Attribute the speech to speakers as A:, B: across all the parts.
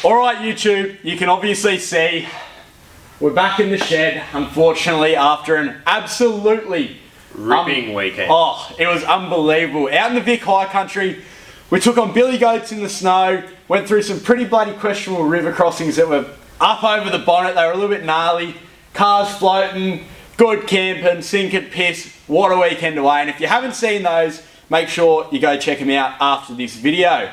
A: Alright YouTube, you can obviously see we're back in the shed, unfortunately, after an absolutely
B: ripping weekend.
A: Oh, it was unbelievable. Out in the Vic High Country, we took on billy goats in the snow, went through some pretty bloody questionable river crossings that were up over the bonnet. They were a little bit gnarly, cars floating, good camping, sink and piss. What a weekend away. And if you haven't seen those, make sure you go check them out after this video.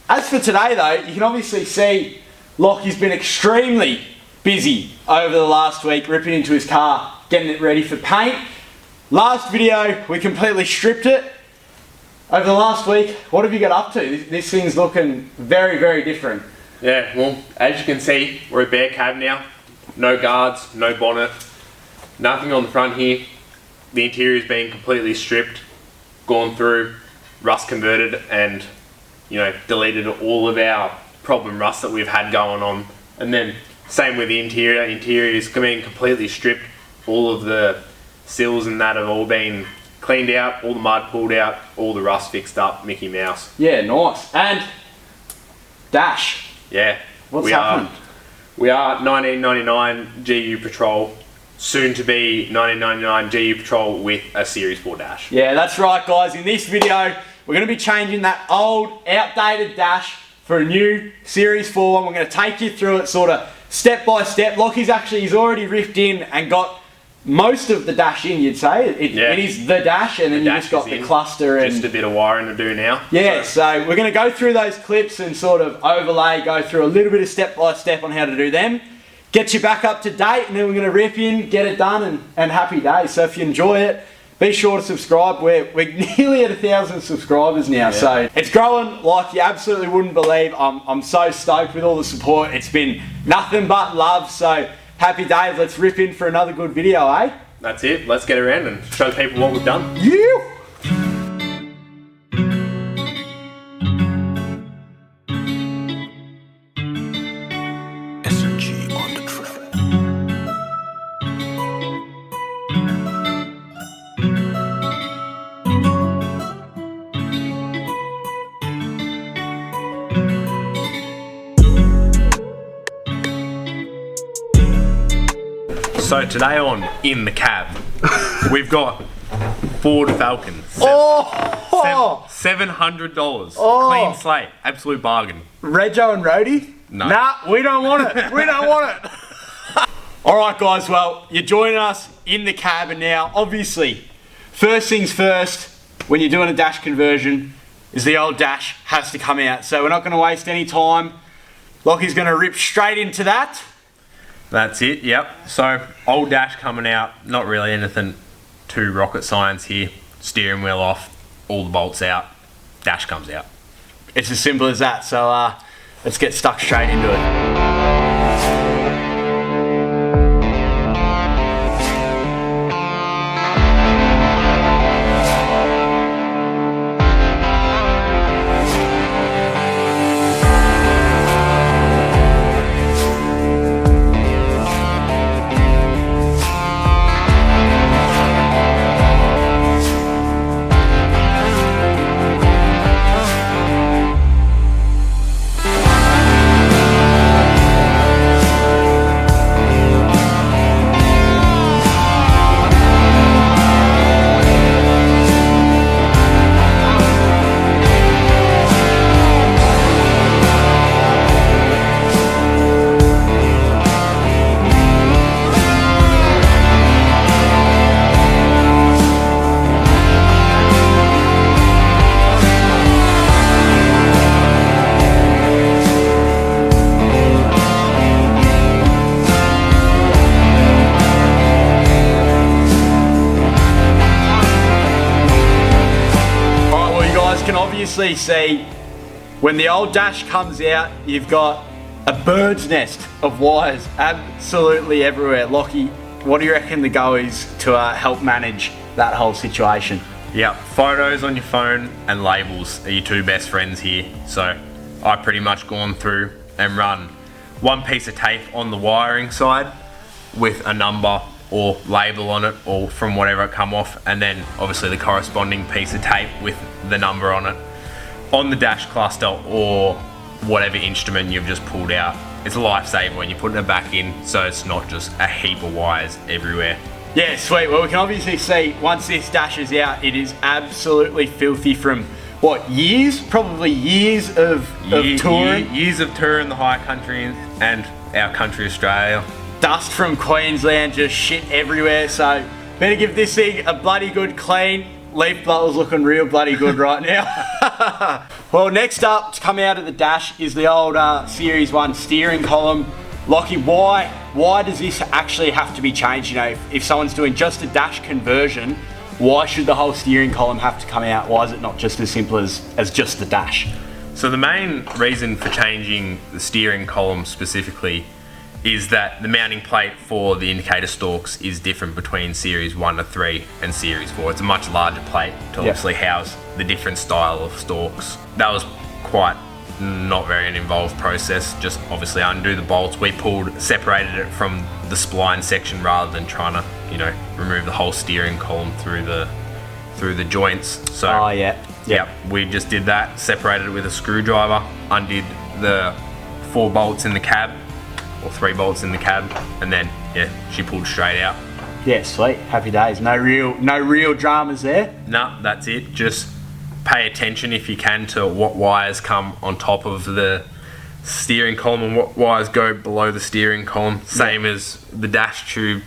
A: As for today though, you can obviously see Lockie's been extremely busy over the last week, ripping into his car, getting it ready for paint. Last video, we completely stripped it. Over the last week, what have you got up to? This thing's looking very, very different.
B: Yeah, well, as you can see, we're a bare cab now. No guards, no bonnet, nothing on the front here. The interior's been completely stripped, gone through, rust converted, and deleted all of our problem rust that we've had going on. And then same with the interior. Interior is being completely stripped. All of the sills and that have all been cleaned out, all the mud pulled out, all the rust fixed up, Mickey Mouse.
A: Yeah, nice. And dash.
B: Yeah.
A: What's happened?
B: We are 1999 GU Patrol, soon to be 1999 GU Patrol with a Series 4 dash.
A: Yeah, that's right guys. In this video, we're going to be changing that old, outdated dash for a new Series 4 one. We're going to take you through it sort of step by step. Lockie's he's already ripped in and got most of the dash in, you'd say. It is the dash, and then you just got the cluster and
B: just a bit of wiring to do now.
A: Yeah, so we're going to go through those clips and sort of overlay, go through a little bit of step by step on how to do them. Get you back up to date, and then we're going to rip in, get it done, and happy days. So if you enjoy it, be sure to subscribe. We're nearly at 1,000 subscribers now, so it's growing like you absolutely wouldn't believe. I'm so stoked with all the support. It's been nothing but love, so happy days. Let's rip in for another good video, eh?
B: That's it. Let's get around and show the people what we've done.
A: Yeah.
B: So today on In the Cab, we've got Ford Falcon. $700. Clean slate. Absolute bargain.
A: Rego and Roadie?
B: No.
A: Nah, we don't want it. We don't want it. Alright guys, well, you're joining us in the cab, and now, obviously, first things first, when you're doing a dash conversion, is the old dash has to come out. So we're not going to waste any time. Lockie's going to rip straight into that.
B: That's it, yep. So, old dash coming out, not really anything too rocket science here. Steering wheel off, all the bolts out, dash comes out.
A: It's as simple as that, so let's get stuck straight into it. Can obviously see when the old dash comes out, you've got a bird's nest of wires absolutely everywhere. Lockie, what do you reckon the go is to help manage that whole situation?
B: Yep, photos on your phone and labels are your two best friends here. So I pretty much gone through and run one piece of tape on the wiring side with a number or label on it, or from whatever it come off, and then obviously the corresponding piece of tape with the number on it on the dash cluster or whatever instrument you've just pulled out. It's a lifesaver when you're putting it back in, so it's not just a heap of wires everywhere.
A: Yeah, sweet. Well, we can obviously see once this dash is out, it is absolutely filthy from what, years? Probably years of touring.
B: Years of touring the high country and our country, Australia.
A: Dust from Queensland, just shit everywhere. So better give this thing a bloody good clean. Leaf blower's looking real bloody good right now. Well, next up to come out of the dash is the old Series 1 steering column. Lockie, why does this actually have to be changed? You know, if someone's doing just a dash conversion, why should the whole steering column have to come out? Why is it not just as simple as just the dash?
B: So the main reason for changing the steering column specifically is that the mounting plate for the indicator stalks is different between Series 1 to 3 and Series 4. It's a much larger plate to obviously house the different style of stalks. That was quite not very an involved process, just obviously undo the bolts. We separated it from the spline section rather than trying to, you know, remove the whole steering column through the joints. So yep, we just did that, separated it with a screwdriver, undid the 4 bolts in the cab, or 3 bolts in the cab, and then she pulled straight out.
A: Yeah, sweet, happy days. No real dramas there.
B: No, that's it. Just pay attention if you can to what wires come on top of the steering column and what wires go below the steering column. Same as the dash tube.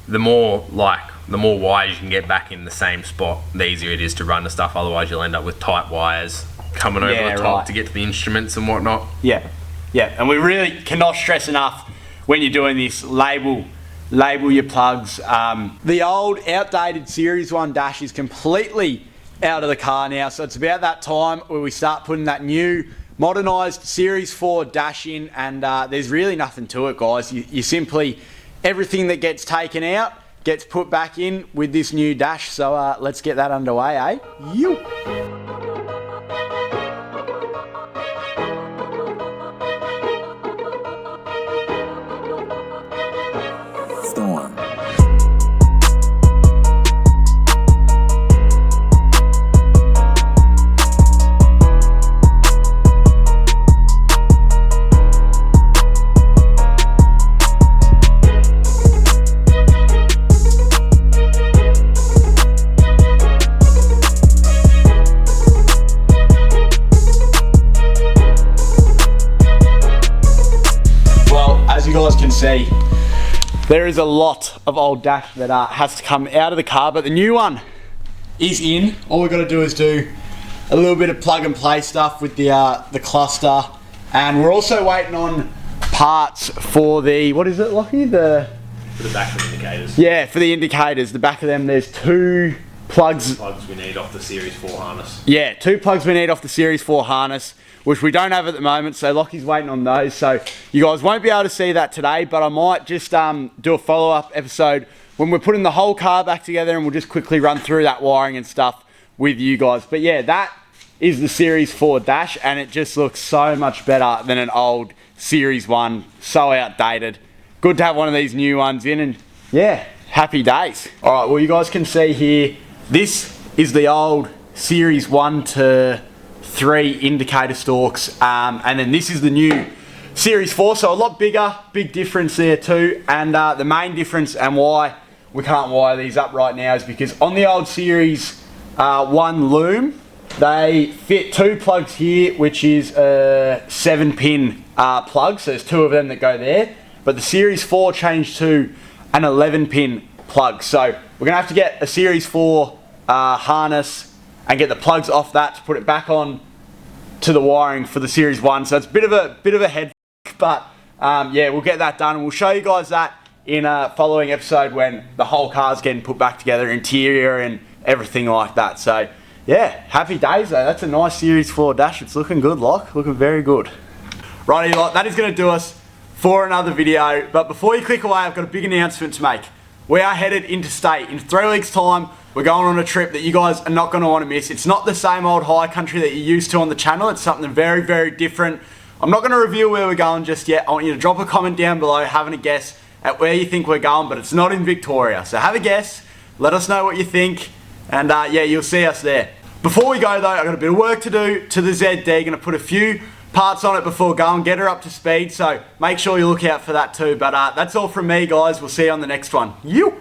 B: The more wires you can get back in the same spot, the easier it is to run the stuff. Otherwise you'll end up with tight wires coming over the top to get to the instruments and whatnot.
A: Yeah, and we really cannot stress enough when you're doing this, label your plugs. The old outdated Series 1 dash is completely out of the car now, so it's about that time where we start putting that new modernised Series 4 dash in, and there's really nothing to it, guys. You simply, everything that gets taken out gets put back in with this new dash, so let's get that underway, eh?
C: Storm.
A: You guys can see there is a lot of old dash that has to come out of the car, but the new one is in. All we've got to do is do a little bit of plug and play stuff with the cluster, and we're also waiting on parts for the, what is it, Lockie?
B: For the back of the indicators.
A: Yeah, for the indicators. The back of them, there's 2 plugs.
B: Plugs we need off the Series 4 harness.
A: Yeah, 2 plugs we need off the Series 4 harness, which we don't have at the moment, so Lockie's waiting on those. So you guys won't be able to see that today, but I might just do a follow-up episode when we're putting the whole car back together, and we'll just quickly run through that wiring and stuff with you guys. But yeah, that is the Series 4 dash, and it just looks so much better than an old Series 1. So outdated. Good to have one of these new ones in, and yeah, happy days. All right, well, you guys can see here, this is the old Series 1 to 3 indicator stalks, and then this is the new Series 4, so a lot bigger, big difference there too. And the main difference and why we can't wire these up right now is because on the old Series 1 loom, they fit 2 plugs here, which is a 7-pin plug, so there's 2 of them that go there, but the Series 4 changed to an 11-pin plug, so we're gonna have to get a Series 4 harness and get the plugs off that to put it back on to the wiring for the Series 1. So it's a bit of a head f***, but yeah, we'll get that done, and we'll show you guys that in a following episode when the whole car's getting put back together, interior and everything like that. So yeah, happy days though. That's a nice Series 4 dash. It's looking good, Lock. Looking very good. Righty, lot, that is going to do us for another video. But before you click away, I've got a big announcement to make. We are headed interstate. In 3 weeks' time, we're going on a trip that you guys are not going to want to miss. It's not the same old high country that you're used to on the channel. It's something very, very different. I'm not going to reveal where we're going just yet. I want you to drop a comment down below having a guess at where you think we're going, but it's not in Victoria. So have a guess, let us know what you think, and yeah, you'll see us there. Before we go though, I've got a bit of work to do to the ZD. Going to put a few parts on it before going, get her up to speed, so make sure you look out for that too. But that's all from me, guys. We'll see you on the next one. You.